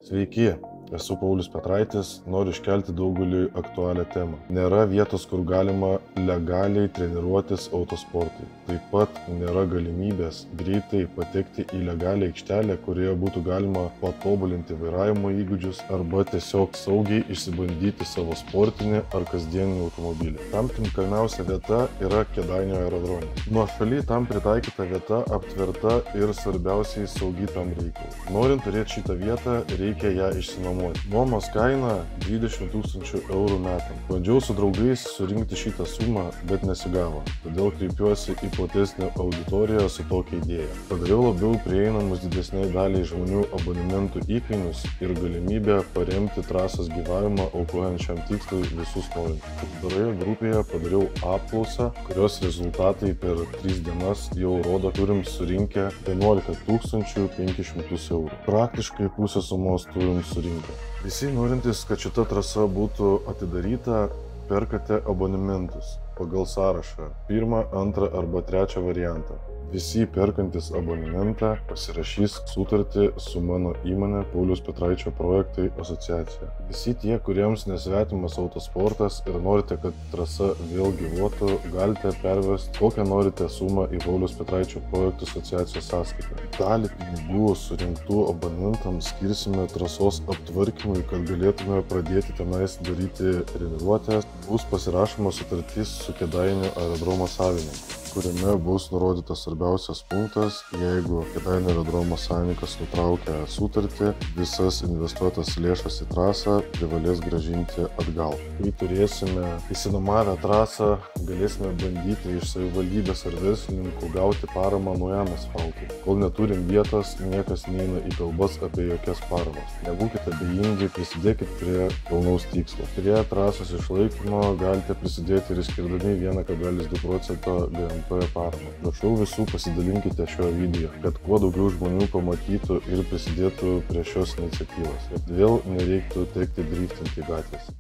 Sveiki, esu Paulius Petraitis, noriu iškelti daugeliui aktualią temą. Nėra vietos, kur galima legaliai treniruotis autosportui. Taip pat nėra galimybės greitai patekti į legalią aikštelę, kurioje būtų galima patobulinti vairavimo įgūdžius arba tiesiog saugiai išsibandyti savo sportinį ar kasdieninį automobilį. Tam tinkamiausia vieta yra Kėdainių aerodrome. Nuošaly tam pritaikyta vieta aptverta ir svarbiausiai saugi tam reikalui. Norint turėti šitą vietą, reikia ją išsinuomoti. Nuomos kaina 20 000 eurų metam. Bandžiau su draugais surinkti šitą sumą, bet nesigavo. Todėl kreipiuosi į platesnę auditoriją su tokia idėja. Padariau labiau prieinamus didesniai daliai žmonių abonementų įkainius ir galimybę paremti trasos gyvavimą, aukojant šiam tikslui visus norinčius. Uždaroje grupėje padariau apklausą, kurios rezultatai per 3 dienas jau rodo, turim surinkę 11 500 eurų. Praktiškai pusę sumos turim surinkę. Visi norintys, kad šita trasa būtų atidaryta, perkate abonementus pagal sąrašą 1, 2 arba 3 variantą. Visi perkantis abonementą pasirašys sutartį su mano įmonė Pauliaus Petraičio projektai asociacija. Visi tie, kuriems nesvetimas autosportas ir norite, kad trasa vėl gyvuotų, galite pervesti kokią norite sumą į Pauliaus Petraičio projektų asociacijos sąskaitą. Dalį pinigų surinktų abonentams skirsime trasos aptvarkymui, kad galėtume pradėti tenais daryti treniruotės. Bus pasirašoma sutartis su Kėdainių aerodromo savininku, kuriame bus nurodytas svarbiausias punktas: jeigu Kėdainių aerodromo savininkas nutraukia sutartį, visas investuotas lėšas į trasą privalės grąžinti atgal. Kai turėsime išsinuomavę trasą, galėsime bandyti iš savivaldybės ar verslininkų gauti paramą naujam asfaltui. Kol neturim vietos, niekas neina į kalbas apie jokias paramas. Nebūkite abejingi, prisidėkit prie kilnaus tikslo. Prie trasos išlaikymo galite prisidėti ir skirdami 1,2% GMP paramą. Prašau visų, pasidalinkite šio video, kad kuo daugiau žmonių pamatytų ir prisidėtų prie šios iniciatyvos, kad vėl nereiktų tekti driftinti gatvės.